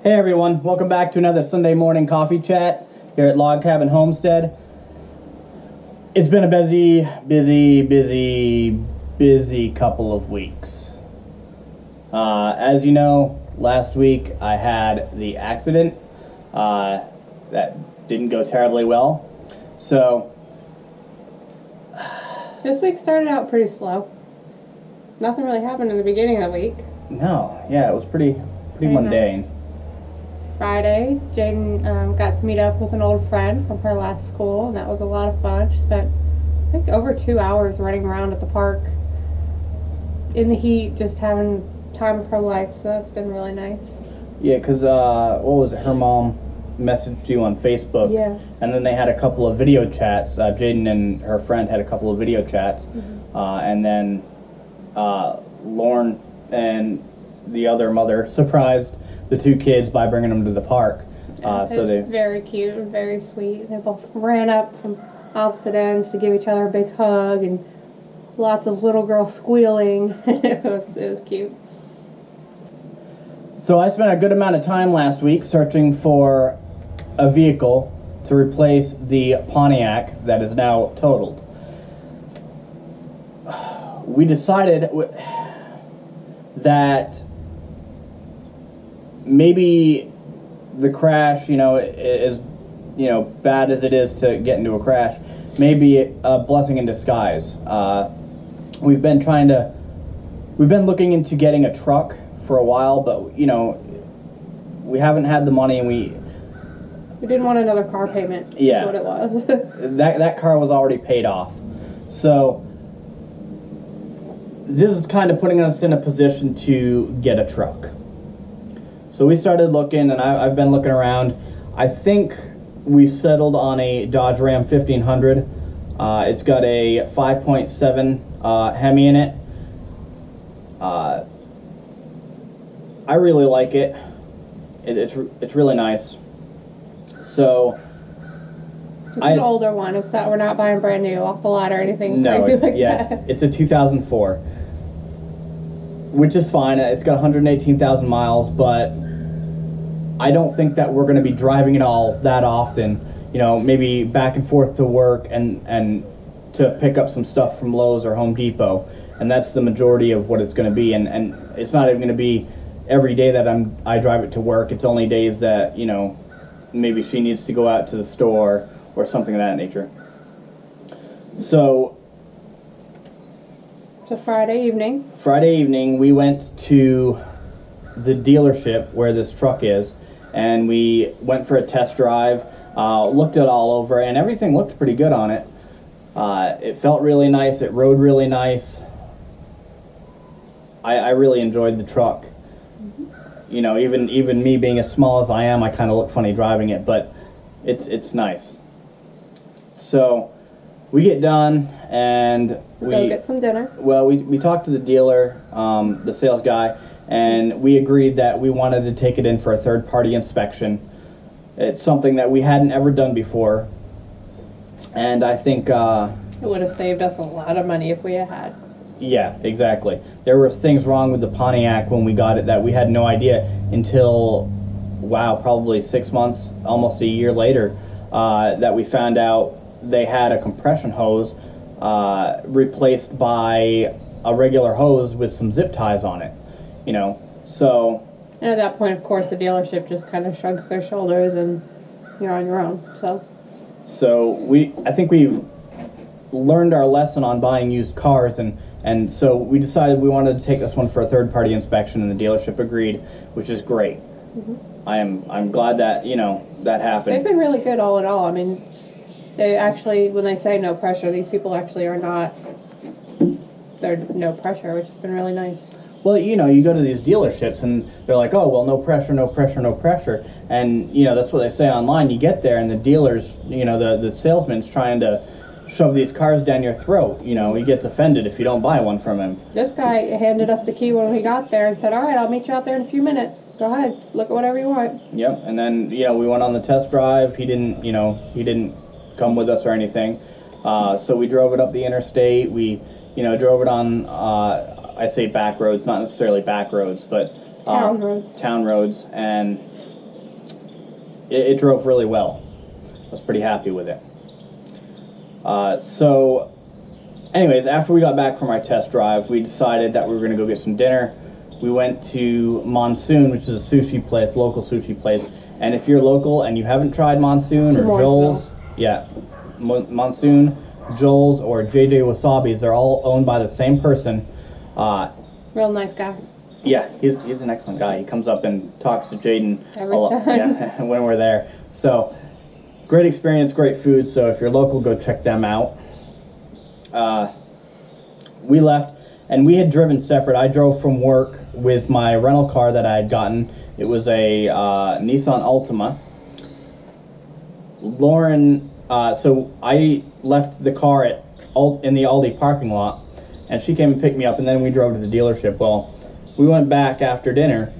Hey everyone, welcome back to another Sunday morning coffee chat here at Log Cabin Homestead. It's been a busy couple of weeks. As you know, last week I had the accident that didn't go terribly well. So this week started out pretty slow. Nothing really happened in the beginning of the week. no, yeah, it was pretty mundane. Friday, Jaden got to meet up with an old friend from her last school, and that was a lot of fun. She spent, I think, over 2 hours running around at the park in the heat, just having time of her life, so that's been really nice. Yeah, because, what was it, her mom messaged you on Facebook. Yeah. And then they had a couple of video chats. Jaden and her friend had a couple of video chats. Mm-hmm. And then Lauren and the other mother surprised the two kids by bringing them to the park. So they very cute and very sweet. They both ran up from opposite ends to give each other a big hug, and lots of little girls squealing. it was cute. So I spent a good amount of time last week searching for a vehicle to replace the Pontiac that is now totaled. We decided that maybe the crash, is, bad as it is to get into a crash, may be a blessing in disguise. We've been looking into getting a truck for a while, but, we haven't had the money, and we didn't want another car payment. Yeah. That's what it was. that car was already paid off. So this is kind of putting us in a position to get a truck. So we started looking, and I've been looking around. I think we've settled on a Dodge Ram 1500. It's got a 5.7 Hemi in it. I really like it. It's really nice. So It's an older one. It's not, we're not buying brand new off the lot or anything crazy like that. It's a 2004, which is fine. It's got 118,000 miles, but I don't think that we're going to be driving it all that often. Maybe back and forth to work and to pick up some stuff from Lowe's or Home Depot, and that's the majority of what it's going to be. And it's not even going to be every day that I drive it to work. It's only days that maybe she needs to go out to the store or something of that nature. So Friday evening, we went to the dealership where this truck is, and we went for a test drive, looked it all over, and everything looked pretty good on it. It felt really nice. It rode really nice. I really enjoyed the truck. Even me being as small as I am, I kind of look funny driving it, but it's nice. So we get done, and we go get some dinner. Well, we talked to the dealer, the sales guy, and we agreed that we wanted to take it in for a third-party inspection. It's something that we hadn't ever done before, and I think it would have saved us a lot of money if we had. Yeah, exactly. There were things wrong with the Pontiac when we got it that we had no idea until, probably 6 months, almost a year later, that we found out they had a compression hose replaced by a regular hose with some zip ties on it, so. And at that point, of course, the dealership just kind of shrugs their shoulders and you're on your own, so. So I think we've learned our lesson on buying used cars, and so we decided we wanted to take this one for a third-party inspection, and the dealership agreed, which is great. Mm-hmm. I'm glad that, that happened. They've been really good all in all. I mean, they actually, when they say no pressure, these people actually are not, they're no pressure, which has been really nice. Well, you go to these dealerships and they're like, oh, well, no pressure, no pressure, no pressure. And, that's what they say online. You get there and the dealers, the salesman's trying to shove these cars down your throat. He gets offended if you don't buy one from him. This guy handed us the key when we got there and said, all right, I'll meet you out there in a few minutes. Go ahead, look at whatever you want. Yep, and then, we went on the test drive. He didn't come with us or anything. So we drove it up the interstate. We, drove it on, I say back roads, not necessarily back roads, but town roads. Town roads, and it drove really well. I was pretty happy with it. So, anyways, after we got back from our test drive, we decided that we were going to go get some dinner. We went to Monsoon, which is a sushi place, local sushi place. And if you're local and you haven't tried Monsoon or Joel's, yeah, Monsoon, Joel's, or JJ Wasabi's, they're all owned by the same person. Real nice guy. Yeah, he's an excellent guy. He comes up and talks to Jaden Every time. Yeah, when we're there. So, great experience, great food. So if you're local, go check them out. We left, and we had driven separate. I drove from work with my rental car that I had gotten. It was a Nissan Altima. Lauren, so I left the car in the Aldi parking lot, and she came and picked me up, and then we drove to the dealership. Well, we went back after dinner,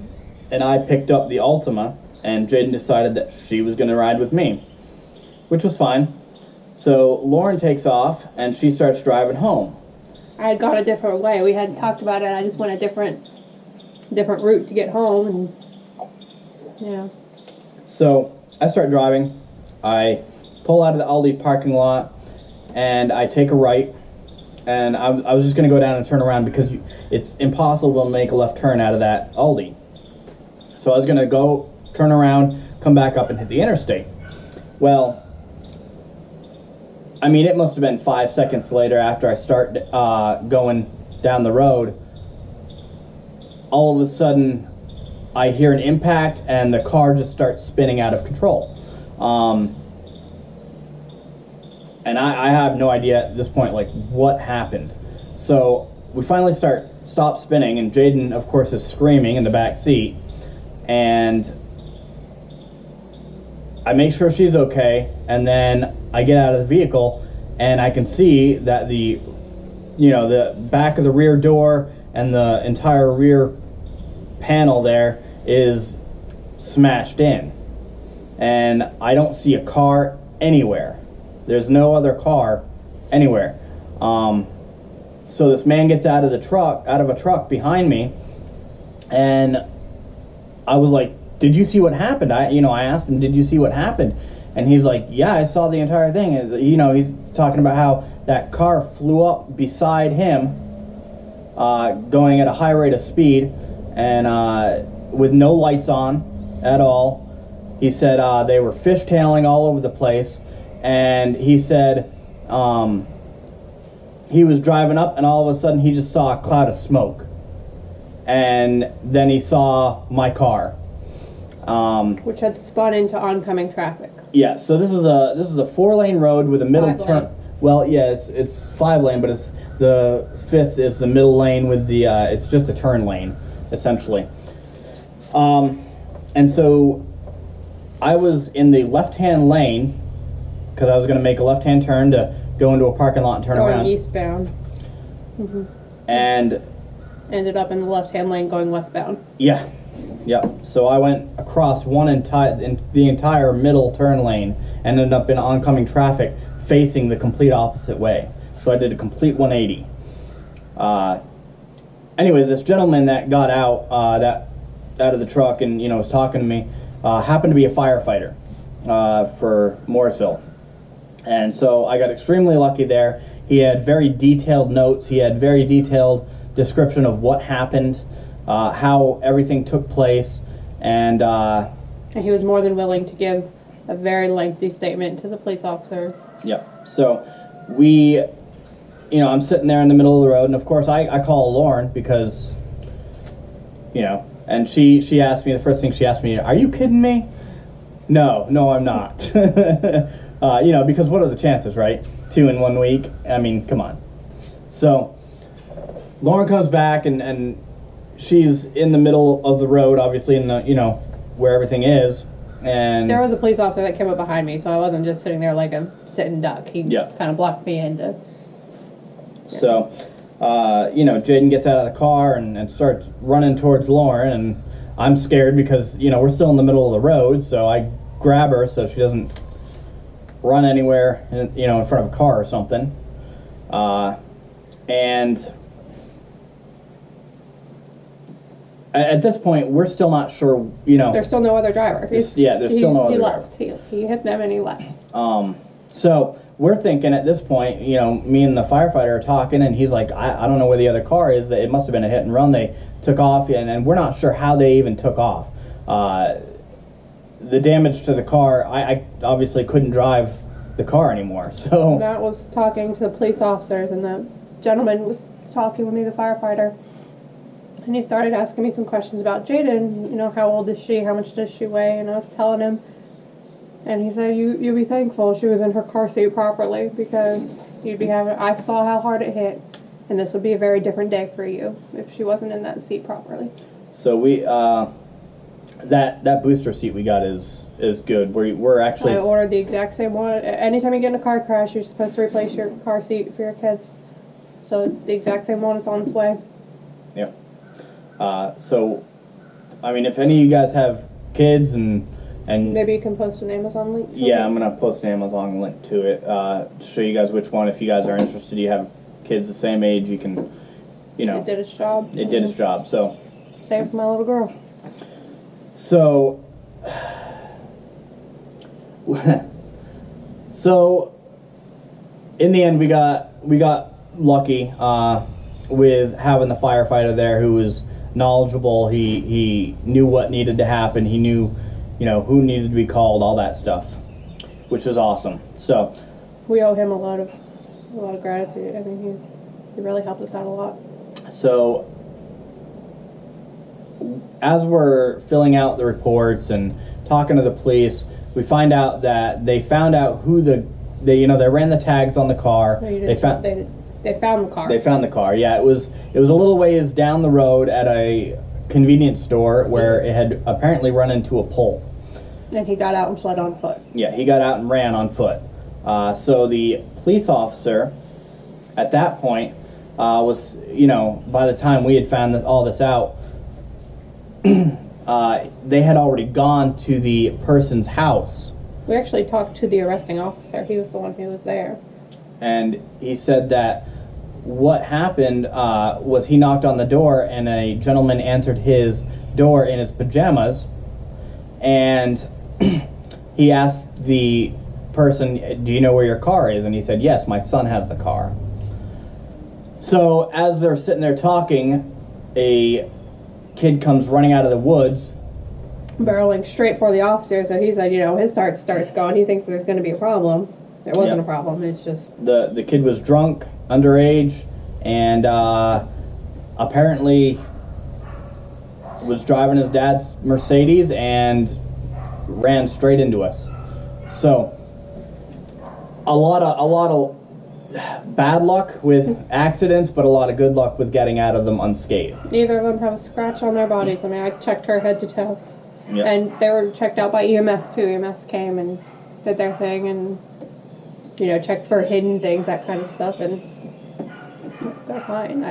and I picked up the Altima, and Jaden decided that she was going to ride with me, which was fine. So Lauren takes off, and she starts driving home. I had gone a different way. We hadn't talked about it. I just went a different route to get home, and yeah. So I start driving. I pull out of the Aldi parking lot, and I take a right. And I was just going to go down and turn around because it's impossible to make a left turn out of that Aldi. So I was going to go, turn around, come back up and hit the interstate. Well, I mean, it must have been 5 seconds later after I start going down the road. All of a sudden, I hear an impact and the car just starts spinning out of control. And I have no idea at this point, like, what happened. So we finally stop spinning, and Jaden, of course, is screaming in the back seat. And I make sure she's okay, and then I get out of the vehicle, and I can see that the back of the rear door and the entire rear panel there is smashed in. And I don't see a car anywhere. There's no other car anywhere. So this man gets out of a truck behind me, and I was like, "Did you see what happened?" I asked him, "Did you see what happened?" And he's like, "Yeah, I saw the entire thing." And, he's talking about how that car flew up beside him, going at a high rate of speed, and with no lights on at all. He said they were fishtailing all over the place. And he said he was driving up, and all of a sudden he just saw a cloud of smoke. And then he saw my car, which had spun into oncoming traffic. Yeah. So this is a 4-lane road with a middle turn. Well, yeah, it's 5-lane, but it's the 5th is the middle lane with the it's just a turn lane essentially. And so I was in the left-hand lane, because I was going to make a left-hand turn to go into a parking lot and turn around. Going eastbound. Mm-hmm. And ended up in the left-hand lane going westbound. Yeah. So I went across the entire middle turn lane and ended up in oncoming traffic facing the complete opposite way. So I did a complete 180. Anyways, this gentleman that got out of the truck and was talking to me happened to be a firefighter for Morrisville. And so I got extremely lucky there. He had very detailed notes. He had very detailed description of what happened, how everything took place, and he was more than willing to give a very lengthy statement to the police officers. Yep. So I'm sitting there in the middle of the road, and of course I call Lauren because, and she asked me, the first thing she asked me, "Are you kidding me?" No, I'm not. Because what are the chances, right? 2 in 1 week. I mean, come on. So Lauren comes back, and she's in the middle of the road, obviously in the where everything is. And there was a police officer that came up behind me, so I wasn't just sitting there like a sitting duck. He kind of blocked me into. Yeah. So, Jaden gets out of the car and starts running towards Lauren, and I'm scared because we're still in the middle of the road, so I grab her so she doesn't run anywhere, in front of a car or something. And At this point, we're still not sure, you know. There's still no other driver. There's still no other He driver. left. He hit them and he left. So we're thinking at this point, you know, me and the firefighter are talking, and he's like, I don't know where the other car is. That it must have been a hit and run. They took off, and we're not sure how they even took off. The damage to the car, I obviously couldn't drive the car anymore. So Matt was talking to the police officers, and the gentleman was talking with me, the firefighter. And he started asking me some questions about Jaden. You know, how old is she? How much does she weigh? And I was telling him. And he said, you'd be thankful she was in her car seat properly, because you'd be having, I saw how hard it hit, and this would be a very different day for you if she wasn't in that seat properly. So we, that booster seat we got is good. We're actually. I ordered the exact same one. Anytime you get in a car crash, you're supposed to replace your car seat for your kids. So it's the exact same one. It's on its way. Yep. So, I mean, if any of you guys have kids and Maybe you can post an Amazon link. yeah, I'm gonna post an Amazon link to it to show you guys which one. If you guys are interested, you have kids the same age, you can, you know. It did its job. It did its job. So. Same for my little girl. So. So. In the end, we got lucky with having the firefighter there who was knowledgeable. He knew what needed to happen. He knew, you know, who needed to be called, all that stuff, which was awesome. So We owe him a lot of gratitude. I mean, he really helped us out a lot. So as we're filling out the reports and talking to the police, we find out that they found out who they ran the tags on the car. No, They found the car. They found the car. Yeah, it was a little ways down the road at a convenience store where it had apparently run into a pole. And he got out and fled on foot. Yeah, he got out and ran on foot. So the police officer at that point was, you know, by the time we had found all this out, they had already gone to the person's house. We actually talked to the arresting officer. He was the one who was there. And he said that what happened was he knocked on the door and a gentleman answered his door in his pajamas, and he asked the person, "Do you know where your car is?" And he said, "Yes, my son has the car." So as they're sitting there talking, a kid comes running out of the woods, Barreling straight for the officer. So he said, you know, his heart starts going. He thinks there's going to be a problem. There wasn't a problem. It's just the kid was drunk, underage, and apparently was driving his dad's Mercedes and ran straight into us. So a lot of bad luck with accidents, but a lot of good luck with getting out of them unscathed. neither of them have a scratch on their bodies. I mean, I checked her head to toe. Yep. And they were checked out by EMS too. EMS came and did their thing and, you know, checked for hidden things, that kind of stuff, and they're fine.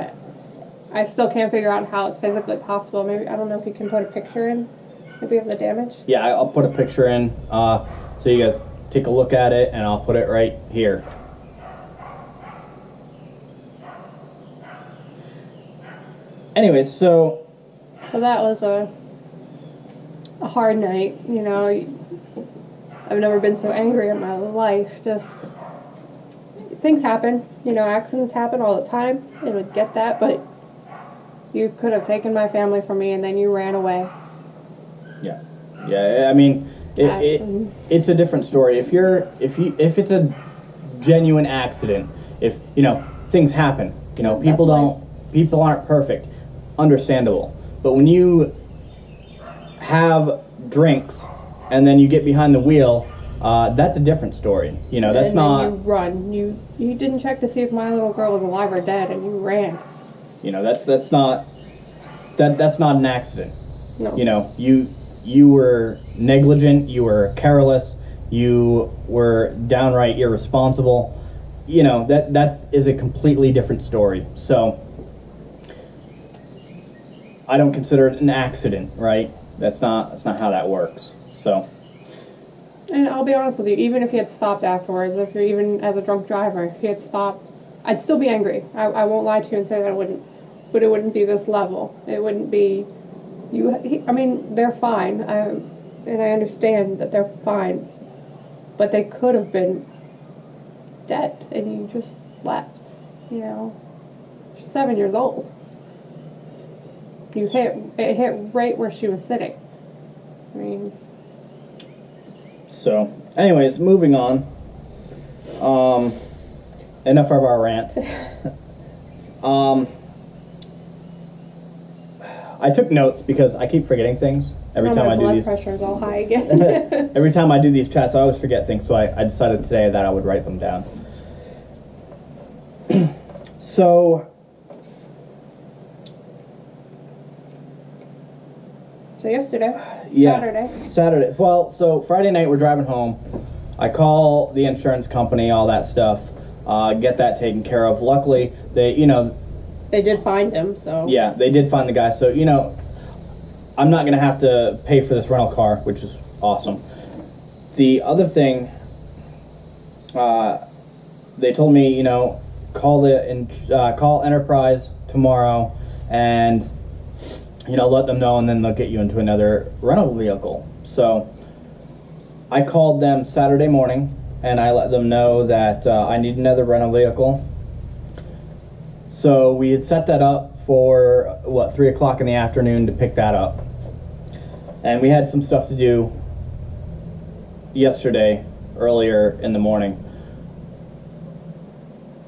I still can't figure out how it's physically possible. Maybe, I don't know if you can put a picture in, maybe of the damage. Yeah, I'll put a picture in so you guys take a look at it, and I'll put it right here. Anyways, so that was a hard night, you know. I've never been so angry in my life. Just, things happen, you know, accidents happen all the time, and would get that, but you could have taken my family from me and then you ran away. yeah, I mean, it's a different story. If it's a genuine accident, if, you know, things happen, you know, people aren't perfect, understandable. But when you have drinks and then you get behind the wheel, that's a different story. You know, that's and not. Then you run. You didn't check to see if my little girl was alive or dead, and you ran. You know, that's not an accident. No. You know, you were negligent. You were careless. You were downright irresponsible. You know, that is a completely different story. So I don't consider it an accident, right? That's not how that works. So. And I'll be honest with you, even if he had stopped afterwards, if you're even as a drunk driver, if he had stopped, I'd still be angry. I won't lie to you and say that I wouldn't. But it wouldn't be this level. It wouldn't be I mean, they're fine. And I understand that they're fine, but they could have been dead, and you just left. You know, she's 7 years old. It hit right where she was sitting. I mean. So, anyways, moving on. Enough of our rant. I took notes because I keep forgetting things every time I do these. My blood pressure is all high again. Every time I do these chats, I always forget things, so I decided today that I would write them down. So yesterday, yeah, Saturday. Well, so Friday night we're driving home. I call the insurance company, all that stuff, get that taken care of. Luckily, they did find him. So yeah, they did find the guy. So I'm not gonna have to pay for this rental car, which is awesome. The other thing, they told me, call Enterprise tomorrow and let them know, and then they'll get you into another rental vehicle. So I called them Saturday morning and I let them know that I need another rental vehicle. So we had set that up for 3 o'clock in the afternoon to pick that up, and we had some stuff to do yesterday earlier in the morning.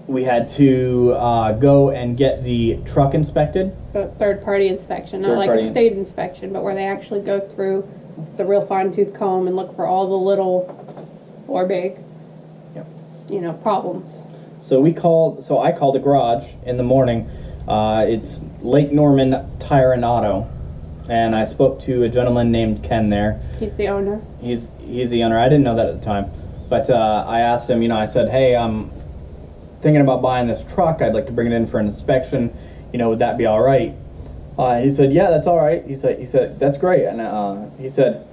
We had to go and get the truck inspected. So third-party inspection, not like a state inspection, but where they actually go through the real fine-tooth comb and look for all the little or big, problems. So I called the garage in the morning. It's Lake Norman Tire and Auto, and I spoke to a gentleman named Ken there. He's the owner. He's the owner. I didn't know that at the time, but I asked him. I said, "Hey, I'm thinking about buying this truck. I'd like to bring it in for an inspection. Would that be all right?" He said, "Yeah, that's all right." He said, "That's great." And he said,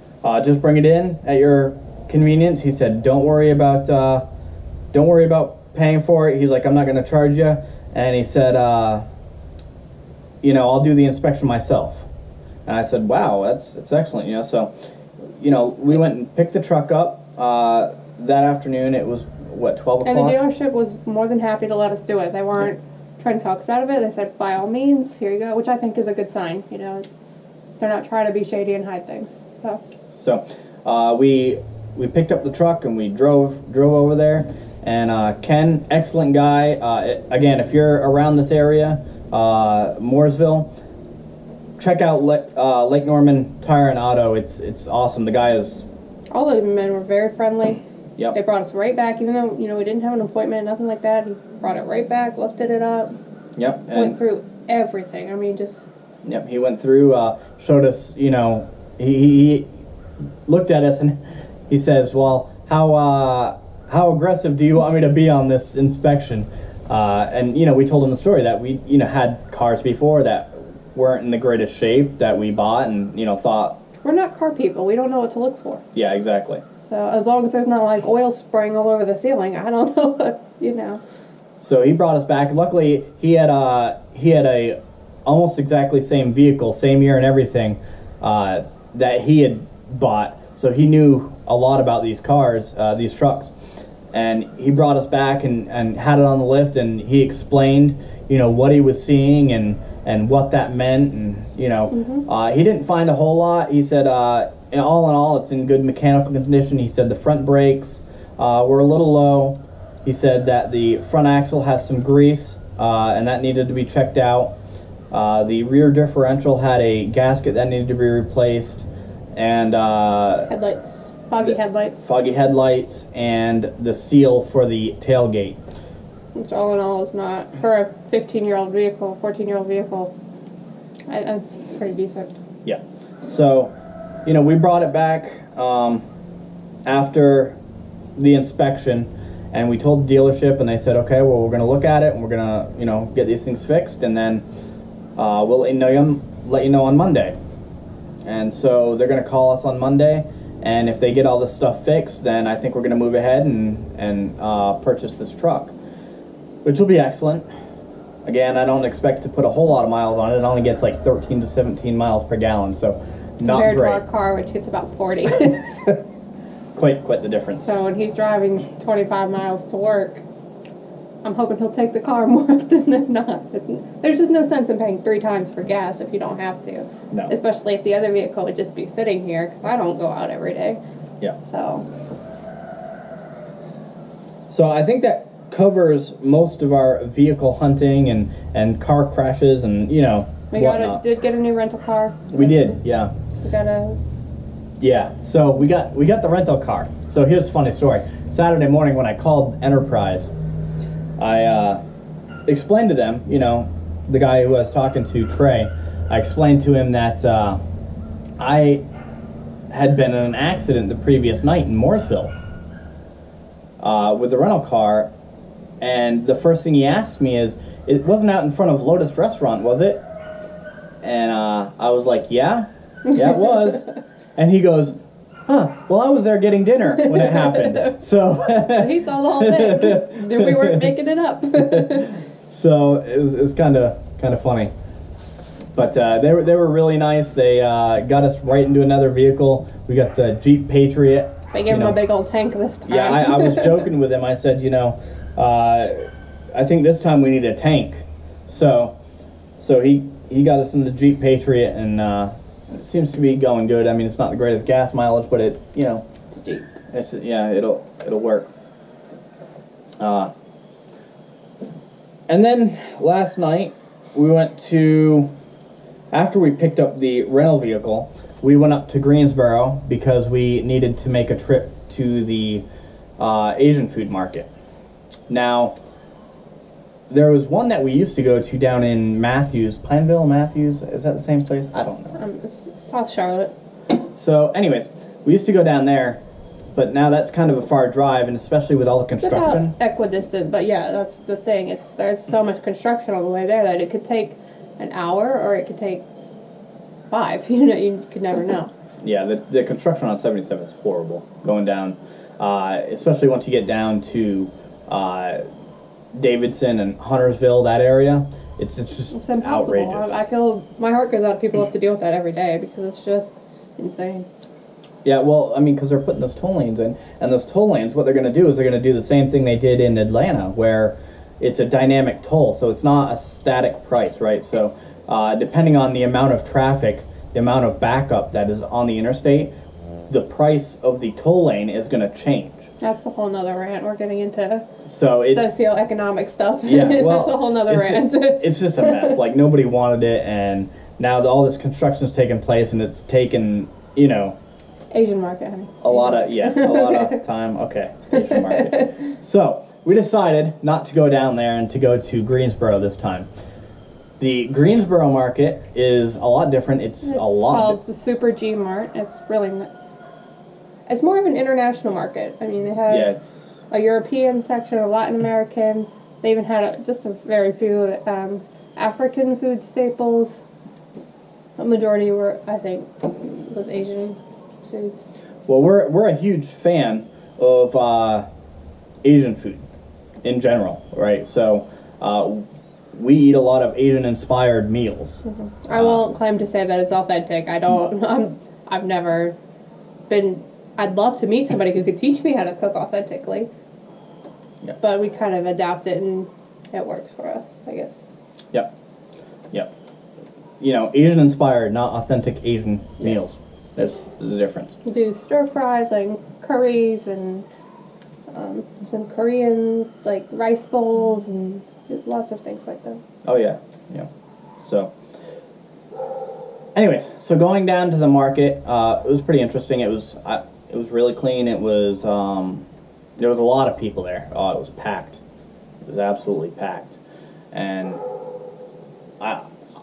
"Just bring it in at your convenience." He said, "Don't worry about paying for it." He's like, "I'm not going to charge you." And he said, "I'll do the inspection myself." And I said, "Wow, that's excellent." So, we went and picked the truck up that afternoon. It was 12 o'clock. And the dealership was more than happy to let us do it. They weren't trying to talk us out of it. They said, "By all means, here you go," which I think is a good sign. They're not trying to be shady and hide things. So, we picked up the truck and we drove over there. And Ken, excellent guy. Again, if you're around this area, Mooresville, check out Lake Norman Tire and Auto. It's awesome. The guy is. All of the men were very friendly. Yep. They brought us right back, even though we didn't have an appointment, nothing like that. He brought it right back, lifted it up. Yep. Went through everything. I mean, just. Yep. He went through, showed us. He looked at us and he says, "Well, how aggressive do you want me to be on this inspection?" And we told him the story that we had cars before that weren't in the greatest shape that we bought and thought. We're not car people. We don't know what to look for. Yeah, exactly. So as long as there's not like oil spraying all over the ceiling, I don't know what So he brought us back. Luckily, he had a almost exactly same vehicle, same year and everything that he had bought. So he knew a lot about these cars, these trucks. And he brought us back and had it on the lift, and he explained, what he was seeing and what that meant, and he didn't find a whole lot. He said, all in all, it's in good mechanical condition. He said the front brakes were a little low. He said that the front axle has some grease, and that needed to be checked out. The rear differential had a gasket that needed to be replaced, and Foggy headlights, and the seal for the tailgate. Which all in all is not, for a 14-year-old vehicle, pretty decent. Yeah. So, we brought it back after the inspection, and we told the dealership, and they said, "Okay, well, we're going to look at it, and we're going to, get these things fixed, and then we'll let you know on Monday." And so they're going to call us on Monday. And if they get all this stuff fixed, then I think we're going to move ahead and purchase this truck, which will be excellent. Again, I don't expect to put a whole lot of miles on it. It only gets like 13 to 17 miles per gallon, so not Compared great. to our car, which gets about 40. Quite the difference. So when he's driving 25 miles to work, I'm hoping he'll take the car more often than not. There's just no sense in paying 3 times for gas if you don't have to. No. Especially if the other vehicle would just be sitting here, because I don't go out every day. Yeah. So I think that covers most of our vehicle hunting and car crashes and, you know, whatnot. did get a new rental car. We did, yeah. We got a... Yeah, so we got the rental car. So here's a funny story. Saturday morning when I called Enterprise, I explained to them, you know, the guy who I was talking to, Trey, I explained to him that I had been in an accident the previous night in Mooresville with the rental car, and the first thing he asked me is, it wasn't out in front of Lotus Restaurant, was it? And I was like, yeah it was. And he goes, well, I was there getting dinner when it happened. So he saw the whole thing. We weren't making it up. So it was kind of funny. But they were really nice. They got us right into another vehicle. We got the Jeep Patriot. They gave him a big old tank this time. Yeah, I was joking with him. I said, you know, I think this time we need a tank. So he got us in the Jeep Patriot, and it seems to be going good. I mean, it's not the greatest gas mileage, but it, you know, It's a Jeep. It'll work. And then last night we went to, after we picked up the rental vehicle, we went up to Greensboro because we needed to make a trip to the Asian food market. Now, there was one that we used to go to down in Matthews, Pineville, Matthews. Is that the same place? I don't know. It's South Charlotte. So, anyways, we used to go down there, but now that's kind of a far drive, and especially with all the construction. It's about equidistant, but yeah, that's the thing. There's so much construction on the way there that it could take an hour or it could take 5. You know, you could never know. Yeah, the construction on 77 is horrible going down, especially once you get down to Davidson and Huntersville, that area. It's just impossible. outrageous. I feel my heart goes out to people who have to deal with that every day because it's just insane. Yeah, well, I mean, because they're putting those toll lanes in, and those toll lanes, what they're going to do is they're going to do the same thing they did in Atlanta, where it's a dynamic toll, so it's not a static price, right? So depending on the amount of traffic, the amount of backup that is on the interstate, the price of the toll lane is going to change. That's a whole nother rant. We're getting into So it's socioeconomic stuff. Yeah, well, that's a whole nother rant. It's just a mess. Like, nobody wanted it, and now all this construction's taking place, and it's taken, you know, Asian market, honey. a lot of time. Okay, Asian market. So we decided not to go down there and to go to Greensboro this time. The Greensboro market is a lot different. It's a lot. Called the Super G Mart. It's more of an international market. I mean, they have it's a European section, a Latin American. They even had just a very few African food staples. A majority were, I think, was Asian foods. well, we're a huge fan of Asian food in general, right? So we eat a lot of Asian-inspired meals. I won't claim to say that it's authentic. I don't. I've never been. I'd love to meet somebody who could teach me how to cook authentically. Yeah. But we kind of adapt it, and it works for us, I guess. Yep. You know, Asian-inspired, not authentic Asian meals. There's a difference. We do stir fries and curries and some Korean like rice bowls and lots of things like that. Oh yeah. So, anyways, so going down to the market, it was pretty interesting. It was really clean. It was there was a lot of people there. Oh, it was packed. It was absolutely packed, and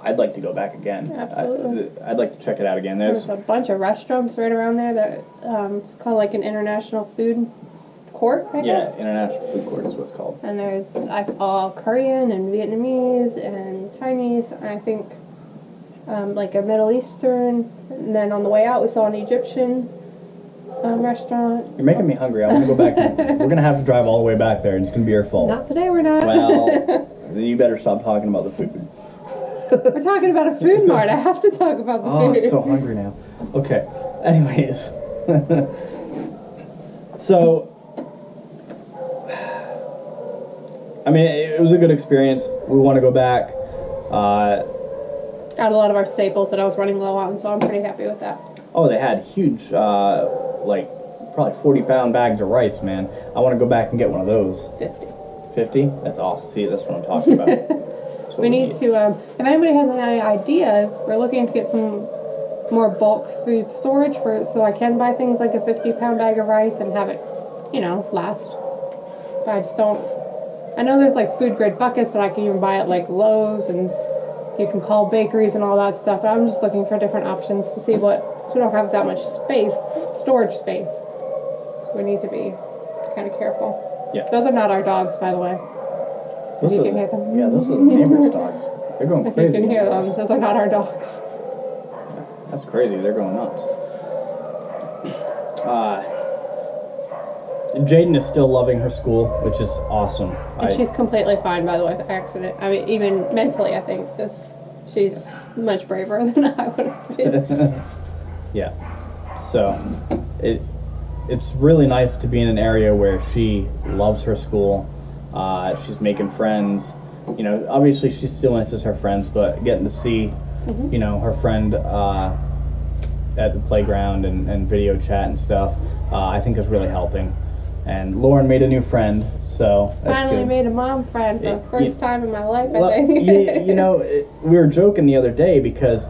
I'd like to go back again. Absolutely. I'd like to check it out again. There's a bunch of restaurants right around there that it's called like an international food court, I guess. Yeah, International Food Court is what it's called. And I saw Korean and Vietnamese and Chinese, and I think like a Middle Eastern. And then on the way out, we saw an Egyptian restaurant. You're making me hungry. I want to go back. We're gonna have to drive all the way back there, and it's gonna be your fault. Not today, we're not. Well, Then you better stop talking about the food. We're talking about a food mart. I have to talk about the Oh, food. I'm so hungry now. Okay. Anyways. So, I mean, it was a good experience. We want to go back. Got a lot of our staples that I was running low on, so I'm pretty happy with that. Oh, they had huge, like, probably 40-pound bags of rice, man. I want to go back and get one of those. 50. 50? That's awesome. See, that's what I'm talking about. That's what We need to, if anybody has any ideas, we're looking to get some more bulk food storage so I can buy things like a 50-pound bag of rice and have it, last. But I just don't. I know there's like food grade buckets that I can even buy at like Lowe's, and you can call bakeries and all that stuff. But I'm just looking for different options to see so we don't have that much storage space. We need to be kind of careful. Yeah. Those are not our dogs, by the way. You can hear them. Yeah, those are the neighbor's dogs. They're going If crazy. you can hear them, those are not our dogs. That's crazy. They're going nuts. Jaden is still loving her school, which is awesome. And she's completely fine, by the way, with the accident. I mean, even mentally, I think, just she's much braver than I would have been. Yeah. So, it's really nice to be in an area where she loves her school. She's making friends. Obviously she still misses her friends, but getting to see, her friend at the playground and video chat and stuff, I think is really helping. And Lauren made a new friend, so that's Finally good. made a mom friend for the first time in my life, Well, I think. we were joking the other day because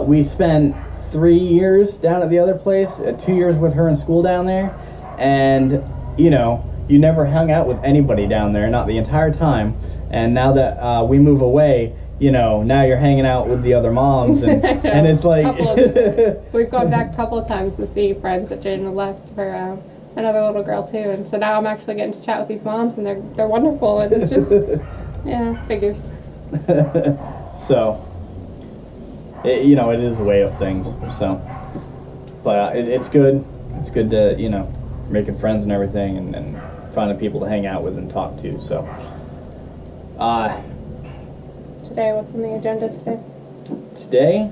we spent 3 years down at the other place, 2 years with her in school down there, and you never hung out with anybody down there, not the entire time. And now that we move away, now you're hanging out with the other moms, and and it's like We've gone back a couple of times to see friends that Jaden left for another little girl too, and so now I'm actually getting to chat with these moms, and they're wonderful. And it's just figures. So it is a way of things. So, but it's good. It's good to making friends and everything, and finding people to hang out with and talk to. So, Today, what's on the agenda today? today,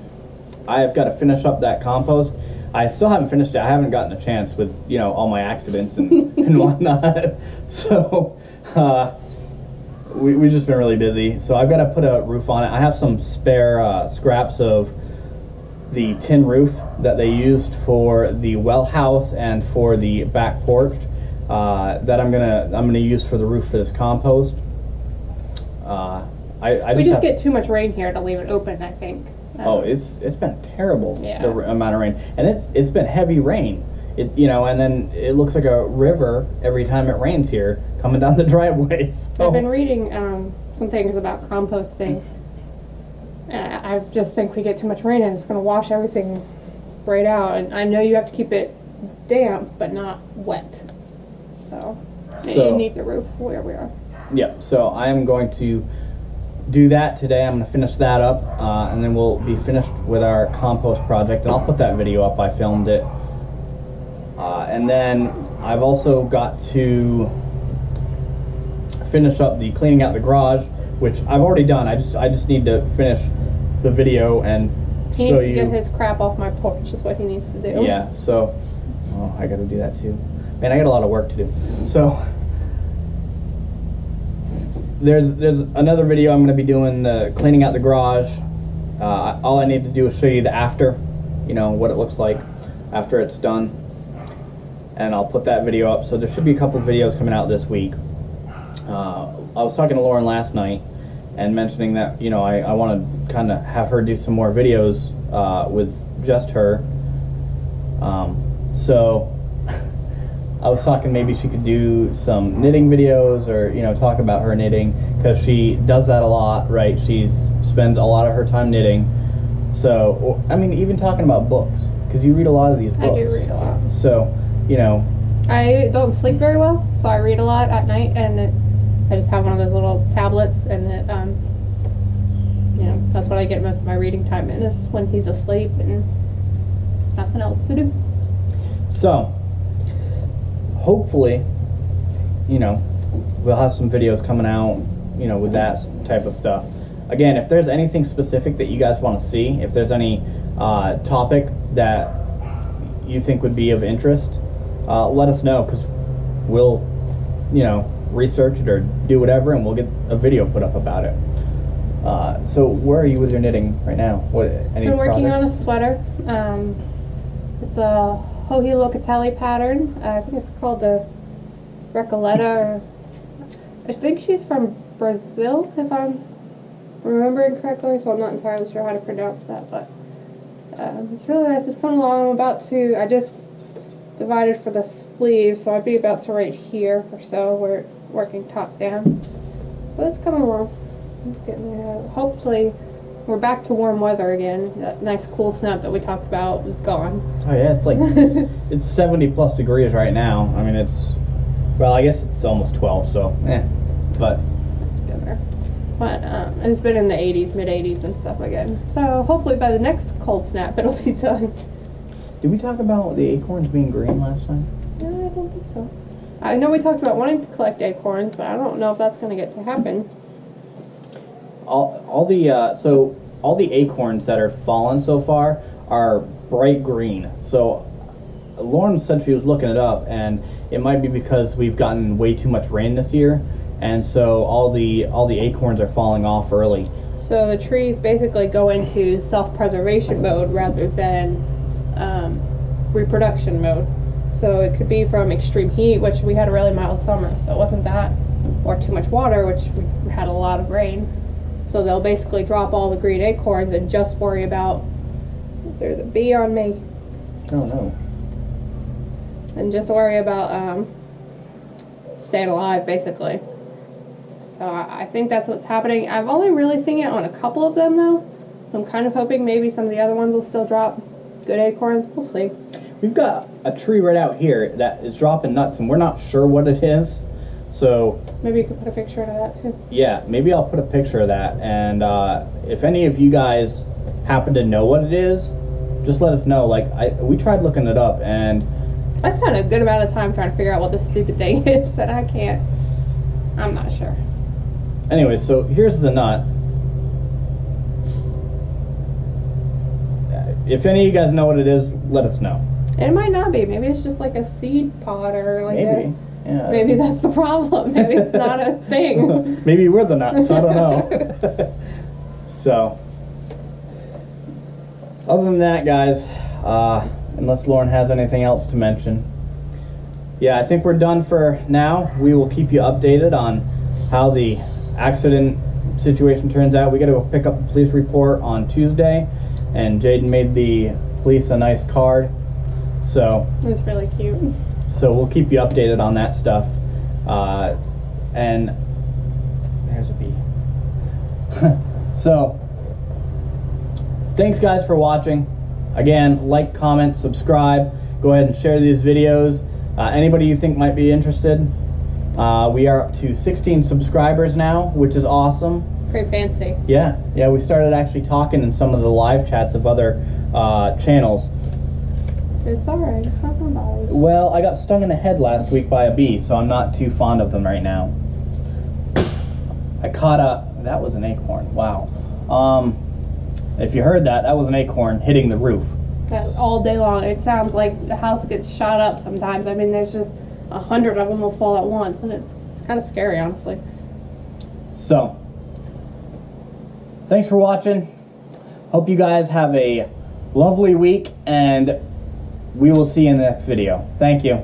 I've got to finish up that compost. I still haven't finished it. I haven't gotten a chance with all my accidents and whatnot. So, we've just been really busy. So I've got to put a roof on it. I have some spare scraps of the tin roof that they used for the well house and for the back porch that I'm gonna use for the roof for this compost. We just get too much rain here to leave it open, I think. Oh, it's been terrible. Yeah. The amount of rain, and it's been heavy rain. And then it looks like a river every time it rains here coming down the driveway. So. I've been reading some things about composting, and I just think we get too much rain and it's going to wash everything right out. And I know you have to keep it damp but not wet, so you need the roof where we are. Yeah, so I am going to do that today. I'm going to finish that up, and then we'll be finished with our compost project, and I'll put that video up. I filmed it. And then I've also got to finish up the cleaning out the garage, which I've already done. I just need to finish the video and He show needs to you. get his crap off my porch is what he needs to do. Yeah, so I got to do that too. Man, I got a lot of work to do. So there's another video I'm going to be doing, cleaning out the garage. All I need to do is show you the after, what it looks like after it's done. And I'll put that video up. So there should be a couple videos coming out this week. I was talking to Lauren last night and mentioning that, I want to kind of have her do some more videos with just her. So I was talking maybe she could do some knitting videos or, talk about her knitting, because she does that a lot, right? She spends a lot of her time knitting. So, I mean, even talking about books, because you read a lot of these books. I do read a lot. So, I don't sleep very well, so I read a lot at night, and I just have one of those little tablets, and that's what I get most of my reading time in, is when he's asleep and nothing else to do. So, hopefully, we'll have some videos coming out you know, with that type of stuff. Again, if there's anything specific that you guys want to see, if there's any topic that you think would be of interest, let us know, because we'll, you know, research it or do whatever, and we'll get a video put up about it. So where are you with your knitting right now? Any Been working progress? on a sweater. It's a Joji Locatelli pattern. I think it's called the Recoleta. I think she's from Brazil, if I'm remembering correctly, so I'm not entirely sure how to pronounce that, but it's really nice. It's coming along. I just divided for the sleeves, so I'd be about to right here or so, where it's working top down. But it's coming along. It's getting there. Hopefully, we're back to warm weather again. That nice cool snap that we talked about is gone. Oh yeah, it's like it's 70 plus degrees right now. I mean, well, I guess it's almost 12, so but It's good there. But and it's been in the 80s, mid 80s and stuff again. So hopefully by the next cold snap it'll be done. did we talk about the acorns being green last time? No, I don't think so. I know we talked about wanting to collect acorns, but I don't know if that's going to get to happen. All the acorns that are fallen so far are bright green. So Lauren said she was looking it up, and it might be because we've gotten way too much rain this year, and so all the acorns are falling off early. So the trees basically go into self-preservation mode rather than reproduction mode. So it could be from extreme heat, which we had a really mild summer, so it wasn't that, or too much water, which we had a lot of rain. So they'll basically drop all the green acorns and just worry about, there's a bee on me, Oh no. and just worry about staying alive, basically. So I think that's what's happening. I've only really seen it on a couple of them, though. So I'm kind of hoping maybe some of the other ones will still drop good acorns. We'll see. We've got a tree right out here that is dropping nuts, and we're not sure what it is. So Maybe you could put a picture of that, too. yeah, maybe I'll put a picture of that, and if any of you guys happen to know what it is, just let us know. Like, we tried looking it up, and I spent a good amount of time trying to figure out what this stupid thing is that I'm not sure. anyway, so here's the nut. If any of you guys know what it is, let us know. It might not be. Maybe it's just like a seed pod or like Maybe. Yeah. Maybe that's the problem. Maybe it's not a thing. Maybe we're the nuts. I don't know. So, other than that, guys, unless Lauren has anything else to mention, yeah, I think we're done for now. We will keep you updated on how the accident situation turns out. We got to go pick up a police report on Tuesday, and Jaden made the police a nice card. So It's really cute. So we'll keep you updated on that stuff. And there's a bee. So thanks guys for watching. Again, like, comment, subscribe. Go ahead and share these videos. Anybody you think might be interested. We are up to 16 subscribers now, which is awesome. Pretty fancy. Yeah, we started actually talking in some of the live chats of other channels. It's alright. Nothing bothers. Well, I got stung in the head last week by a bee, so I'm not too fond of them right now. I caught that was an acorn, wow. If you heard that, that was an acorn hitting the roof. That's all day long. It sounds like the house gets shot up sometimes. I mean, there's just 100 of them will fall at once, and it's kind of scary, honestly. So, thanks for watching. Hope you guys have a lovely week, and we will see you in the next video. Thank you.